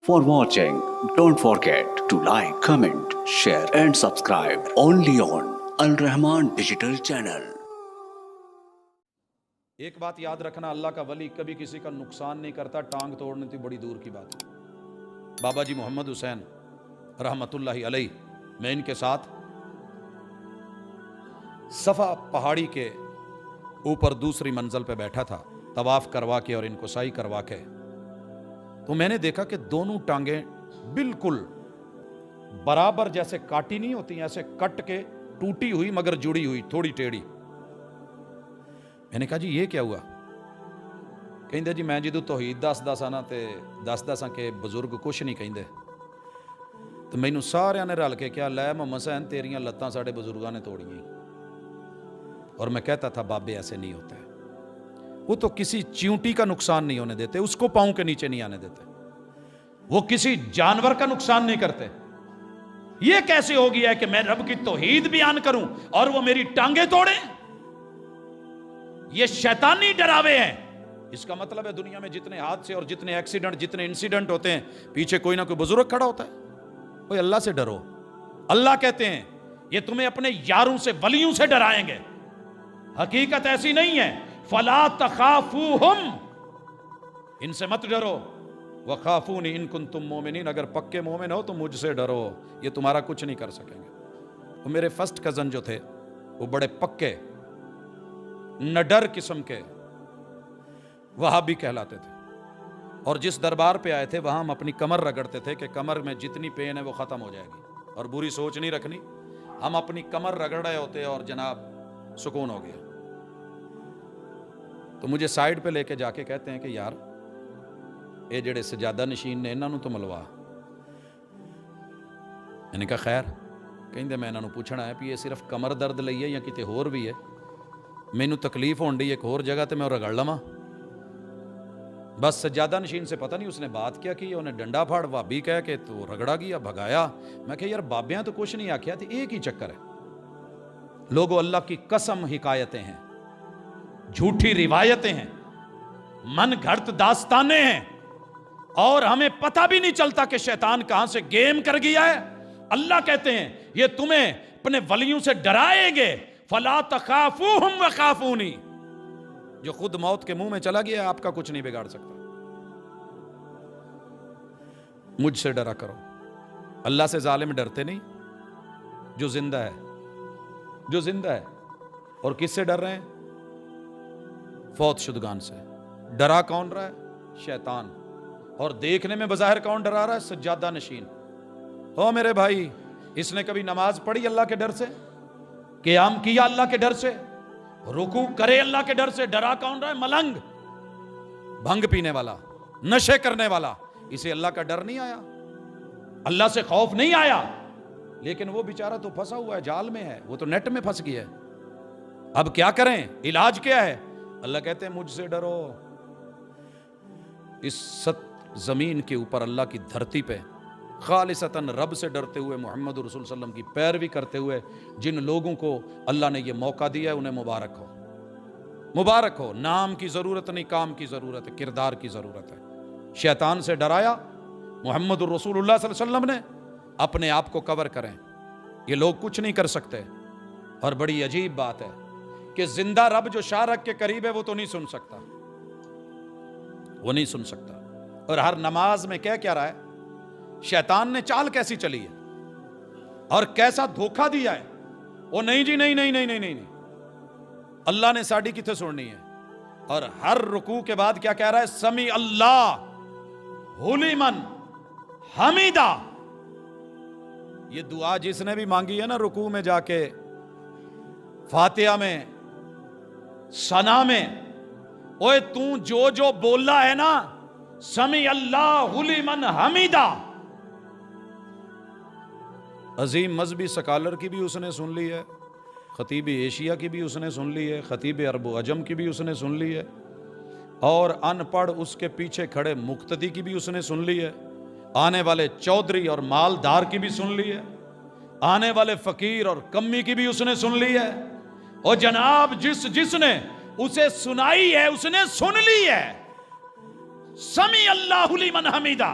For watching, don't forget to like, comment, share and subscribe only on Al Rahman Digital Channel. ایک بات یاد رکھنا، اللہ کا ولی کبھی کسی کا نقصان نہیں کرتا، ٹانگ توڑنے تو بڑی دور کی بات ہے۔ بابا جی محمد حسین رحمت اللہ علیہ، میں ان کے ساتھ صفا پہاڑی کے اوپر دوسری منزل پہ بیٹھا تھا، طواف کروا کے اور ان کو سعی کروا کے، تو میں نے دیکھا کہ دونوں ٹانگیں بالکل برابر، جیسے کاٹی نہیں ہوتی، ایسے کٹ کے ٹوٹی ہوئی مگر جڑی ہوئی، تھوڑی ٹیڑھی۔ میں نے کہا جی یہ کیا ہوا؟ کہندے جی میں جدو توحید دسدا سا نا تے دسدا سا کہ بزرگ کچھ نہیں کہندے، تو مینوں سارے نے رل کے کیا لے محمد حسین تیریاں لتاں ساڈے بزرگاں نے توڑیاں، اور میں کہتا تھا بابے ایسے نہیں ہوتے، وہ تو کسی چیونٹی کا نقصان نہیں ہونے دیتے، اس کو پاؤں کے نیچے نہیں آنے دیتے، وہ کسی جانور کا نقصان نہیں کرتے۔ یہ کیسے ہو گیا ہے کہ میں رب کی توحید بیان کروں اور وہ میری ٹانگیں توڑیں؟ یہ شیطانی ڈراوے ہیں۔ اس کا مطلب ہے دنیا میں جتنے حادثے اور جتنے ایکسیڈنٹ، جتنے انسیڈنٹ ہوتے ہیں، پیچھے کوئی نہ کوئی بزرگ کھڑا ہوتا ہے۔ کوئی اللہ سے ڈرو۔ اللہ کہتے ہیں یہ تمہیں اپنے یاروں سے، ولیوں سے ڈرائیں گے۔ حقیقت ایسی نہیں ہے۔ فَلَا تَخَافُوهُمْ، ان سے مت ڈرو، وَخَافُونِ إِن كُنتُم مُؤْمِنِينَ، اگر پکے مومن ہو تو مجھ سے ڈرو، یہ تمہارا کچھ نہیں کر سکیں گے۔ وہ میرے فرسٹ کزن جو تھے وہ بڑے پکے نڈر قسم کے وہابی کہلاتے تھے، اور جس دربار پہ آئے تھے وہاں ہم اپنی کمر رگڑتے تھے کہ کمر میں جتنی پین ہے وہ ختم ہو جائے گی، اور بری سوچ نہیں رکھنی۔ ہم اپنی کمر رگڑ رہے ہوتے اور جناب سکون ہو گیا۔ تو مجھے سائیڈ پہ لے کے جا کے کہتے ہیں کہ یار اے جڑے سجادہ نشین نے انہاں نوں تو ملوا۔ میں نے کہا خیر، کہندے میں انہاں نوں پوچھنا ہے کہ یہ صرف کمر درد لئی ہے یا کتے ہور بھی ہے؟ مینوں تکلیف ہون ڈی ایک اور جگہ تے میں رگڑ لواں؟ بس سجادہ نشین سے پتہ نہیں اس نے بات کیا کی، انہیں ڈنڈا پھاڑ وہابی کہہ کے تو رگڑا گیا، بھگایا۔ میں کہ یار بابیاں تو کچھ نہیں آکھیا تھی، ایک ہی چکر ہے۔ لوگوں اللہ کی قسم حکایتیں ہیں، جھوٹی روایتیں ہیں، من گھڑت داستانیں ہیں، اور ہمیں پتہ بھی نہیں چلتا کہ شیطان کہاں سے گیم کر گیا ہے۔ اللہ کہتے ہیں یہ تمہیں اپنے ولیوں سے ڈرائیں گے، فَلَا تَخَافُوهُمْ وَخَافُونِ، جو خود موت کے منہ میں چلا گیا آپ کا کچھ نہیں بگاڑ سکتا۔ مجھ سے ڈرا کرو۔ اللہ سے ظالم ڈرتے نہیں، جو زندہ ہے، جو زندہ ہے۔ اور کس سے ڈر رہے ہیں؟ فوت شدگان سے۔ ڈرا کون رہا ہے؟ شیطان۔ اور دیکھنے میں بظاہر کون ڈرا رہا ہے؟ سجادہ نشین۔ او میرے بھائی، اس نے کبھی نماز پڑھی اللہ کے ڈر سے؟ قیام کیا اللہ کے ڈر سے؟ رکوع کرے اللہ کے ڈر سے؟ ڈرا کون رہا ہے؟ ملنگ، بھنگ پینے والا، نشے کرنے والا۔ اسے اللہ کا ڈر نہیں آیا، اللہ سے خوف نہیں آیا، لیکن وہ بیچارہ تو پھنسا ہوا ہے، جال میں ہے، وہ تو نیٹ میں پھنس گیا ہے۔ اب کیا کریں؟ علاج کیا ہے؟ اللہ کہتے ہیں مجھ سے ڈرو۔ اس زمین کے اوپر اللہ کی دھرتی پہ خالصتاً رب سے ڈرتے ہوئے، محمد رسول صلی اللہ علیہ وسلم کی پیروی کرتے ہوئے جن لوگوں کو اللہ نے یہ موقع دیا ہے، انہیں مبارک ہو، مبارک ہو۔ نام کی ضرورت نہیں، کام کی ضرورت ہے، کردار کی ضرورت ہے۔ شیطان سے ڈرایا محمد رسول اللہ صلی اللہ علیہ وسلم نے، اپنے آپ کو کور کریں، یہ لوگ کچھ نہیں کر سکتے۔ اور بڑی عجیب بات ہے کہ زندہ رب جو شارک کے قریب ہے وہ تو نہیں سن سکتا، وہ نہیں سن سکتا۔ اور ہر نماز میں کہہ کیا رہا ہے؟ شیطان نے چال کیسی چلی ہے اور کیسا دھوکہ دیا ہے۔ وہ نہیں جی، نہیں نہیں نہیں نہیں نہیں، اللہ نے ساڑی کتنے سننی ہے۔ اور ہر رکوع کے بعد کیا کہہ رہا ہے؟ سمی اللہ لمن حمیدہ۔ یہ دعا جس نے بھی مانگی ہے نا رکوع میں جا کے، فاتحہ میں، ثنا میں، اوے تو جو بولا ہے نا، سمی اللہ لمن حمیدہ، عظیم مذہبی سکالر کی بھی اس نے سن لی ہے، خطیب ایشیا کی بھی اس نے سن لی ہے، خطیب عرب و عجم کی بھی اس نے سن لی ہے، اور ان پڑھ اس کے پیچھے کھڑے مقتدی کی بھی اس نے سن لی ہے، آنے والے چودھری اور مالدار کی بھی سن لی ہے، آنے والے فقیر اور کمی کی بھی اس نے سن لی ہے۔ اور جناب جس نے اسے سنائی ہے اس نے سن لی ہے۔ سمی اللہ لمن حمیدہ۔